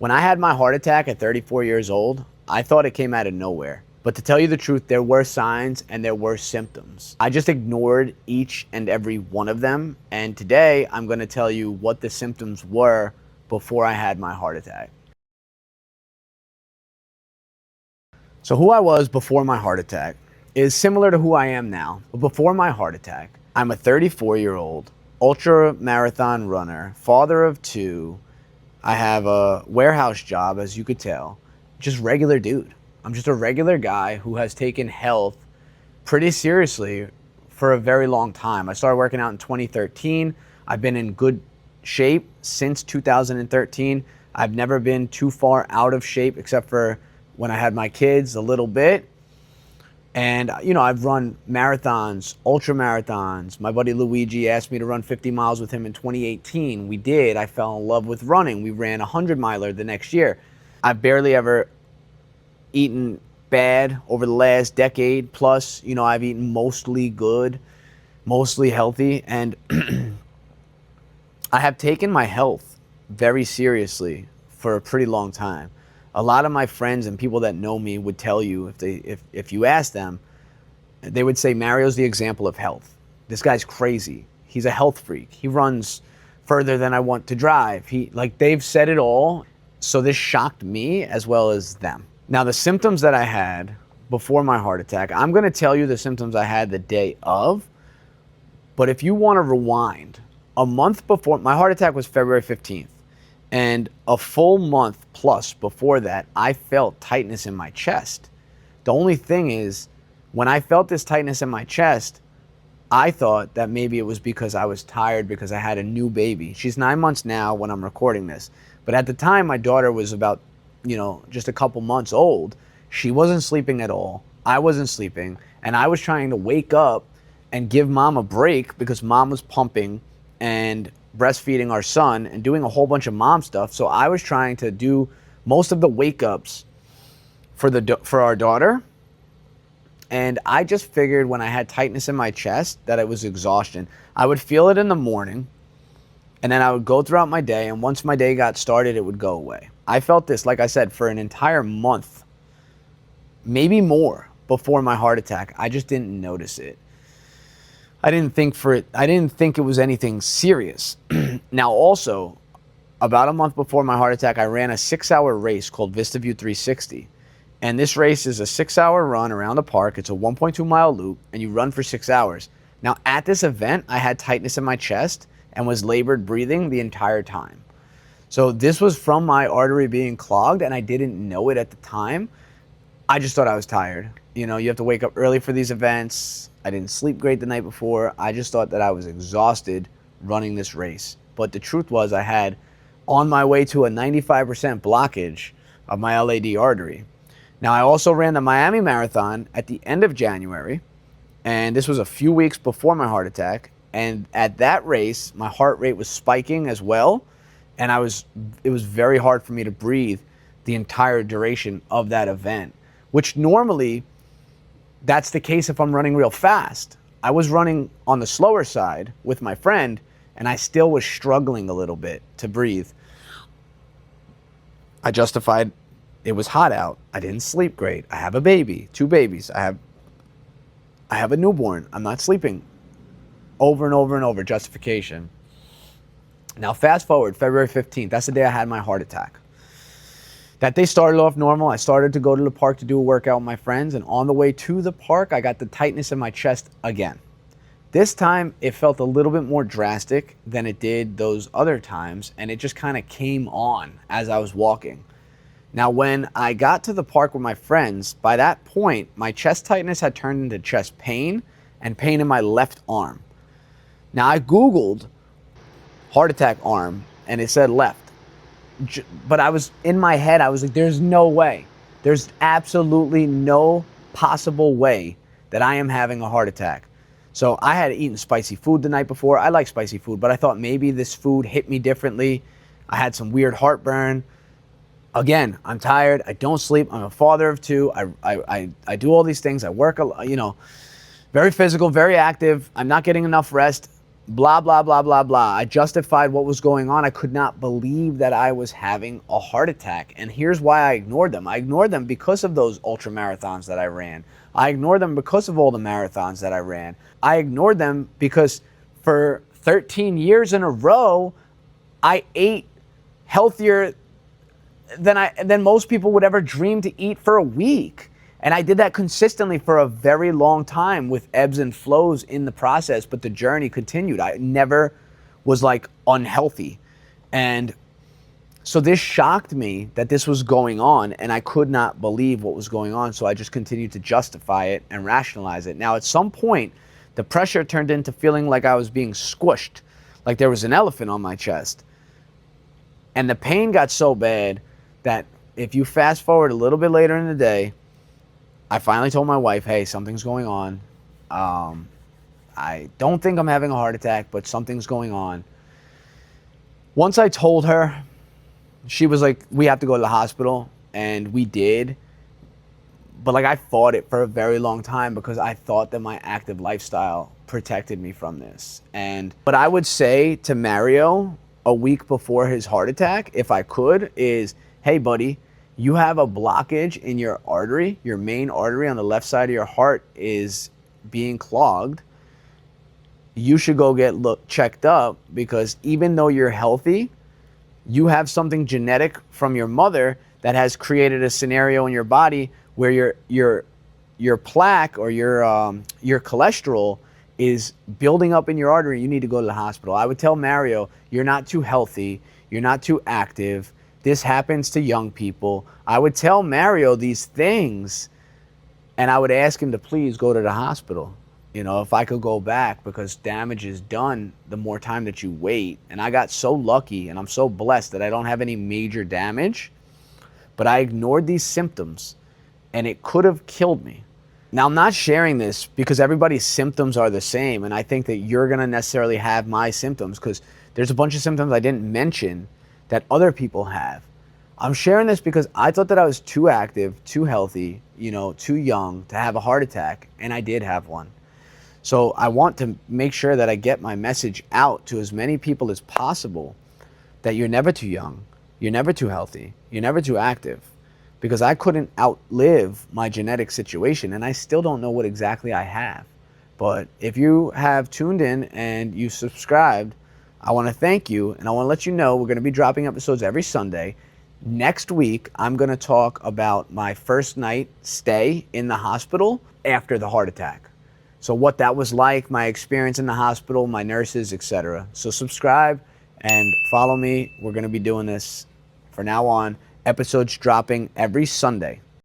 When I had my heart attack at 34 years old, I thought it came out of nowhere. But to tell you the truth, there were signs and there were symptoms. I just ignored each and every one of them. And today I'm going to tell you what the symptoms were before I had my heart attack. So who I was before my heart attack is similar to who I am now. But before my heart attack, I'm a 34-year-old ultra marathon runner, father of two. I have a warehouse job, as you could tell. Just regular dude. I'm just a regular guy who has taken health pretty seriously for a very long time. I started working out in 2013. I've been in good shape since 2013. I've never been too far out of shape except for when I had my kids a little bit. And, you know, I've run marathons, ultra marathons. My buddy Luigi asked me to run 50 miles with him in 2018. We did. I fell in love with running. We ran a 100-miler the next year. I've barely ever eaten bad over the last decade plus. You know, I've eaten mostly good, mostly healthy. And I have taken my health very seriously for a pretty long time. A lot of my friends and people that know me would tell you, if you ask them, they would say Mario's the example of health. This guy's crazy. He's a health freak. He runs further than I want to drive. They've said it all. So this shocked me as well as them. Now the symptoms that I had before my heart attack, I'm going to tell you the symptoms I had the day of. But if you want to rewind, a month before, my heart attack was February 15th. And a full month plus before that, I felt tightness in my chest. The only thing is, when I felt this tightness in my chest, I thought that maybe it was because I was tired because I had a new baby. She's 9 months now when I'm recording this. But at the time, my daughter was about, just a couple months old. She wasn't sleeping at all. I wasn't sleeping. And I was trying to wake up and give mom a break because mom was pumping and breastfeeding our son and doing a whole bunch of mom stuff. So I was trying to do most of the wake ups for our daughter. And I just figured when I had tightness in my chest that it was exhaustion. I would feel it in the morning and then I would go throughout my day. And once my day got started, it would go away. I felt this, like I said, for an entire month, maybe more before my heart attack. I just didn't notice it. I didn't think it was anything serious. Now also, about a month before my heart attack, I ran a 6-hour race called VistaView 360. And this race is a 6-hour run around the park. It's a 1.2-mile loop, and you run for 6 hours. Now at this event, I had tightness in my chest and was labored breathing the entire time. So this was from my artery being clogged, and I didn't know it at the time. I just thought I was tired. You have to wake up early for these events. I didn't sleep great the night before. I just thought that I was exhausted running this race. But the truth was I had on my way to a 95% blockage of my LAD artery. Now I also ran the Miami Marathon at the end of January, and this was a few weeks before my heart attack. And at that race, my heart rate was spiking as well, and it was very hard for me to breathe the entire duration of that event, which normally that's the case if I'm running real fast. I was running on the slower side with my friend, and I still was struggling a little bit to breathe. I justified it was hot out. I didn't sleep great. I have a baby, 2 babies. I have a newborn. I'm not sleeping. Over and over and over, justification. Now fast forward, February 15th, that's the day I had my heart attack. That day started off normal. I started to go to the park to do a workout with my friends, and on the way to the park, I got the tightness in my chest again. This time, it felt a little bit more drastic than it did those other times, and it just kind of came on as I was walking. Now, when I got to the park with my friends, by that point, my chest tightness had turned into chest pain and pain in my left arm. Now, I Googled heart attack arm, and it said left. But I was in my head, I was like, there's no way. There's absolutely no possible way that I am having a heart attack. So I had eaten spicy food the night before. I like spicy food, but I thought maybe this food hit me differently. I had some weird heartburn. Again, I'm tired. I don't sleep. I'm a father of 2. I do all these things. I work a lot, very physical, very active. I'm not getting enough rest. blah, blah, blah, blah, blah. I justified what was going on. I could not believe that I was having a heart attack. And here's why I ignored them. I ignored them because of those ultra marathons that I ran. I ignored them because of all the marathons that I ran. I ignored them because for 13 years in a row, I ate healthier than most people would ever dream to eat for a week. And I did that consistently for a very long time with ebbs and flows in the process, but the journey continued. I never was like unhealthy. And so this shocked me that this was going on, and I could not believe what was going on. So I just continued to justify it and rationalize it. Now, at some point, the pressure turned into feeling like I was being squished, like there was an elephant on my chest. And the pain got so bad that if you fast forward a little bit later in the day, I finally told my wife, hey, something's going on. I don't think I'm having a heart attack, but something's going on. Once I told her, she was like, we have to go to the hospital. And we did. But like I fought it for a very long time because I thought that my active lifestyle protected me from this. And what I would say to Mario a week before his heart attack, if I could, is, hey, buddy, you have a blockage in your artery. Your main artery on the left side of your heart is being clogged. You should go get checked up, because even though you're healthy, you have something genetic from your mother that has created a scenario in your body where your plaque or your cholesterol is building up in your artery. You need to go to the hospital. I would tell Mario, you're not too healthy. You're not too active. This happens to young people. I would tell Mario these things, and I would ask him to please go to the hospital. You know, if I could go back, because damage is done the more time that you wait. And I got so lucky, and I'm so blessed that I don't have any major damage, but I ignored these symptoms, and it could have killed me. Now, I'm not sharing this because everybody's symptoms are the same, and I think that you're going to necessarily have my symptoms, because there's a bunch of symptoms I didn't mention that other people have. I'm sharing this because I thought that I was too active, too healthy, you know, too young to have a heart attack, and I did have one. So I want to make sure that I get my message out to as many people as possible that you're never too young, you're never too healthy, you're never too active, because I couldn't outlive my genetic situation, and I still don't know what exactly I have. But if you have tuned in and you subscribed, I want to thank you, and I want to let you know we're going to be dropping episodes every Sunday. Next week, I'm going to talk about my first night stay in the hospital after the heart attack. So what that was like, my experience in the hospital, my nurses, etc. So subscribe and follow me. We're going to be doing this from now on. Episodes dropping every Sunday.